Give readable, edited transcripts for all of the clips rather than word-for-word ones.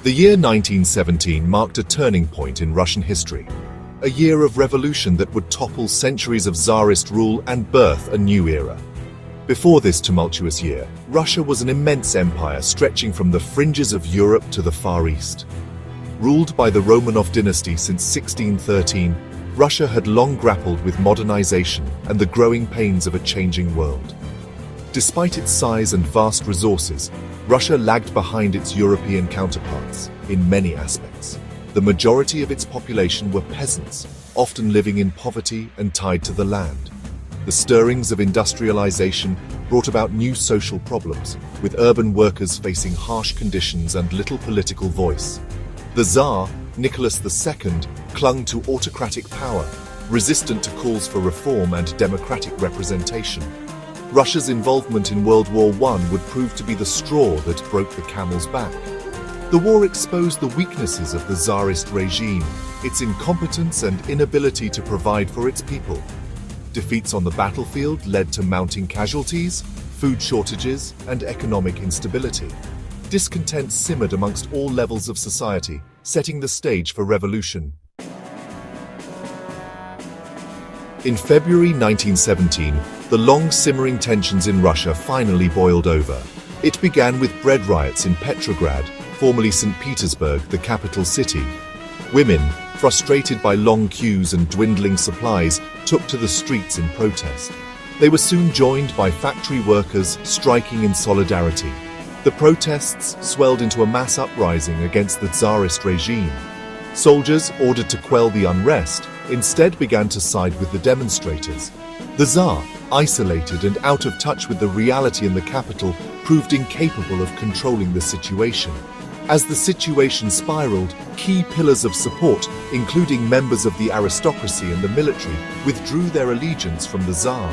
The year 1917 marked a turning point in Russian history, a year of revolution that would topple centuries of Tsarist rule and birth a new era. Before this tumultuous year, Russia was an immense empire stretching from the fringes of Europe to the Far East. Ruled by the Romanov dynasty since 1613, Russia had long grappled with modernization and the growing pains of a changing world. Despite its size and vast resources, Russia lagged behind its European counterparts in many aspects. The majority of its population were peasants, often living in poverty and tied to the land. The stirrings of industrialization brought about new social problems, with urban workers facing harsh conditions and little political voice. The Tsar, Nicholas II, clung to autocratic power, resistant to calls for reform and democratic representation. Russia's involvement in World War I would prove to be the straw that broke the camel's back. The war exposed the weaknesses of the Tsarist regime, its incompetence and inability to provide for its people. Defeats on the battlefield led to mounting casualties, food shortages, and economic instability. Discontent simmered amongst all levels of society, setting the stage for revolution. In February 1917, the long-simmering tensions in Russia finally boiled over. It began with bread riots in Petrograd, formerly St. Petersburg, the capital city. Women, frustrated by long queues and dwindling supplies, took to the streets in protest. They were soon joined by factory workers striking in solidarity. The protests swelled into a mass uprising against the Tsarist regime. Soldiers, ordered to quell the unrest, instead began to side with the demonstrators. The Tsar, isolated and out of touch with the reality in the capital, proved incapable of controlling the situation. As the situation spiraled, key pillars of support, including members of the aristocracy and the military, withdrew their allegiance from the Tsar.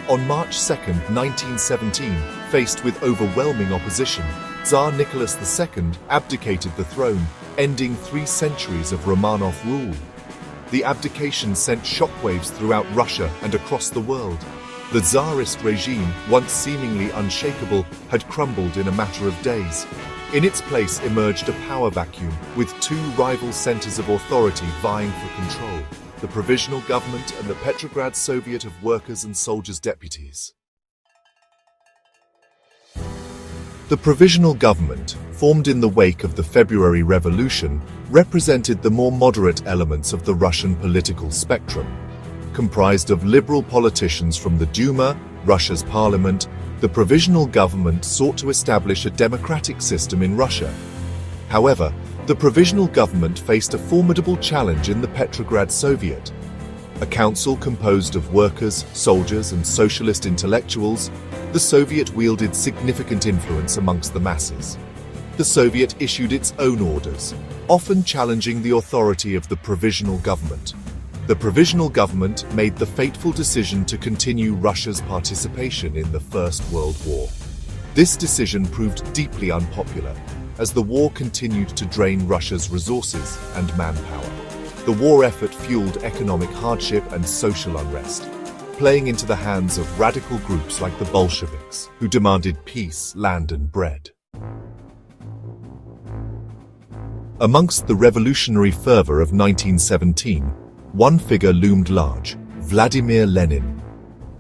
On March 2, 1917, faced with overwhelming opposition, Tsar Nicholas II abdicated the throne, ending 3 centuries of Romanov rule. The abdication sent shockwaves throughout Russia and across the world. The Tsarist regime, once seemingly unshakable, had crumbled in a matter of days. In its place emerged a power vacuum, with 2 rival centers of authority vying for control: the Provisional Government and the Petrograd Soviet of Workers' and Soldiers' Deputies. The Provisional Government, formed in the wake of the February Revolution, represented the more moderate elements of the Russian political spectrum. Comprised of liberal politicians from the Duma, Russia's parliament, the Provisional Government sought to establish a democratic system in Russia. However, the Provisional Government faced a formidable challenge in the Petrograd Soviet. A council composed of workers, soldiers, and socialist intellectuals, the Soviet wielded significant influence amongst the masses. The Soviet issued its own orders, often challenging the authority of the Provisional Government. The Provisional Government made the fateful decision to continue Russia's participation in the First World War. This decision proved deeply unpopular, as the war continued to drain Russia's resources and manpower. The war effort fueled economic hardship and social unrest, playing into the hands of radical groups like the Bolsheviks, who demanded peace, land, and bread. Amongst the revolutionary fervor of 1917, one figure loomed large: Vladimir Lenin.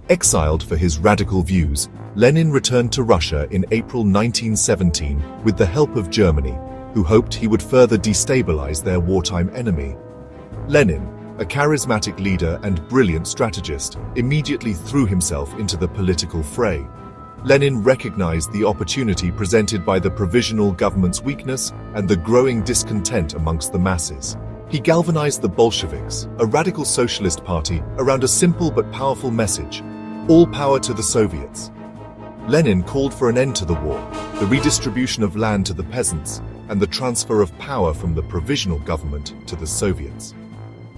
Exiled for his radical views, Lenin returned to Russia in April 1917 with the help of Germany, who hoped he would further destabilize their wartime enemy. Lenin, a charismatic leader and brilliant strategist, immediately threw himself into the political fray. Lenin recognized the opportunity presented by the Provisional Government's weakness and the growing discontent amongst the masses. He galvanized the Bolsheviks, a radical socialist party, around a simple but powerful message: all power to the Soviets. Lenin called for an end to the war, the redistribution of land to the peasants, and the transfer of power from the Provisional Government to the Soviets.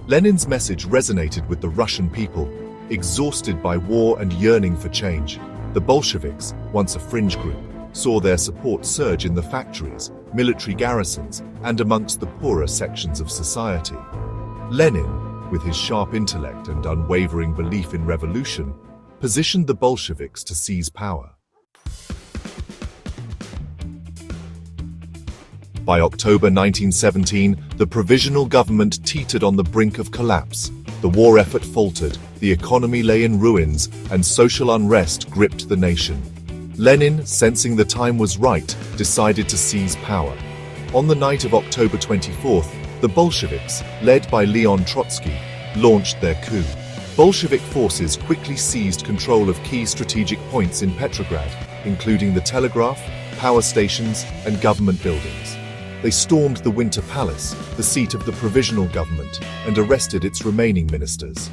Lenin's message resonated with the Russian people, exhausted by war and yearning for change. The Bolsheviks, once a fringe group, saw their support surge in the factories, military garrisons, and amongst the poorer sections of society. Lenin, with his sharp intellect and unwavering belief in revolution, positioned the Bolsheviks to seize power. By 1918, the Bolsheviks, under Lenin, had become a powerful force in Russia. Their influence extended beyond the Tsar, and By October 1917, the provisional government teetered on the brink of collapse. The war effort faltered, the economy lay in ruins, and social unrest gripped the nation. Lenin, sensing the time was right, decided to seize power. On the night of October 24th, the Bolsheviks, led by Leon Trotsky, launched their coup. Bolshevik forces quickly seized control of key strategic points in Petrograd, including the telegraph, power stations, and government buildings. They stormed the Winter Palace, the seat of the provisional government, and arrested its remaining ministers.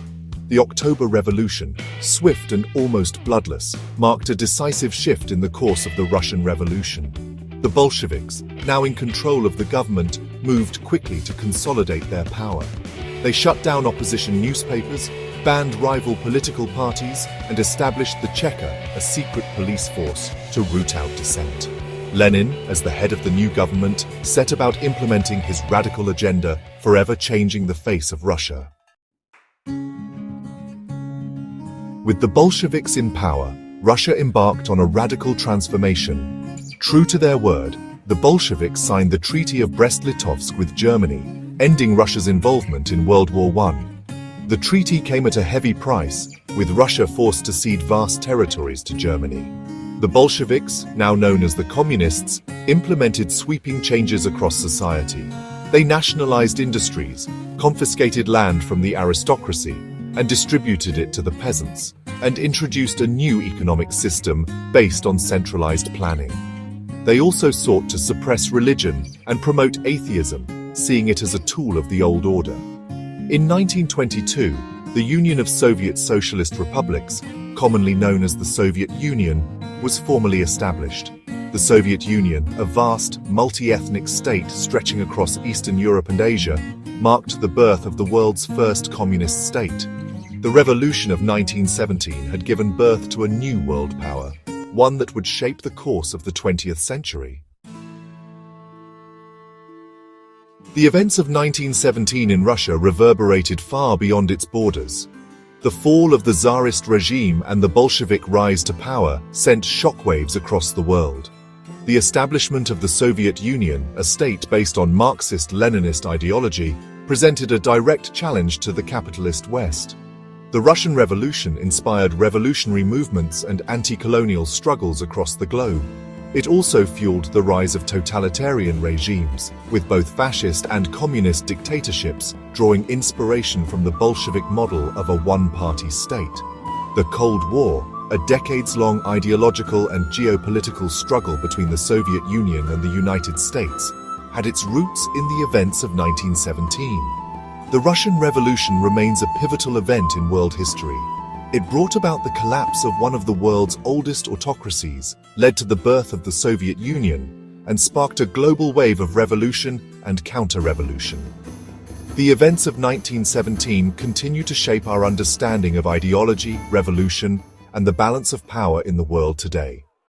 The October Revolution, swift and almost bloodless, marked a decisive shift in the course of the Russian Revolution. The Bolsheviks, now in control of the government, moved quickly to consolidate their power. They shut down opposition newspapers, banned rival political parties, and established the Cheka, a secret police force, to root out dissent. Lenin, as the head of the new government, set about implementing his radical agenda, forever changing the face of Russia. With the Bolsheviks in power, Russia embarked on a radical transformation. True to their word, the Bolsheviks signed the Treaty of Brest-Litovsk with Germany, ending Russia's involvement in World War I. The treaty came at a heavy price, with Russia forced to cede vast territories to Germany. The Bolsheviks, now known as the Communists, implemented sweeping changes across society. They nationalized industries, confiscated land from the aristocracy, and distributed it to the peasants, and introduced a new economic system based on centralized planning. They also sought to suppress religion and promote atheism, seeing it as a tool of the old order. In 1922, the Union of Soviet Socialist Republics, commonly known as the Soviet Union, was formally established. The Soviet Union, a vast, multi-ethnic state stretching across Eastern Europe and Asia, marked the birth of the world's first communist state. The revolution of 1917 had given birth to a new world power, one that would shape the course of the 20th century. The events of 1917 in Russia reverberated far beyond its borders. The fall of the Tsarist regime and the Bolshevik rise to power sent shockwaves across the world. The establishment of the Soviet Union, a state based on Marxist-Leninist ideology, presented a direct challenge to the capitalist West. The Russian Revolution inspired revolutionary movements and anti-colonial struggles across the globe. It also fueled the rise of totalitarian regimes, with both fascist and communist dictatorships drawing inspiration from the Bolshevik model of a one-party state. The Cold War, a decades-long ideological and geopolitical struggle between the Soviet Union and the United States, had its roots in the events of 1917. The Russian Revolution remains a pivotal event in world history. It brought about the collapse of one of the world's oldest autocracies, led to the birth of the Soviet Union, and sparked a global wave of revolution and counter-revolution. The events of 1917 continue to shape our understanding of ideology, revolution, and the balance of power in the world today.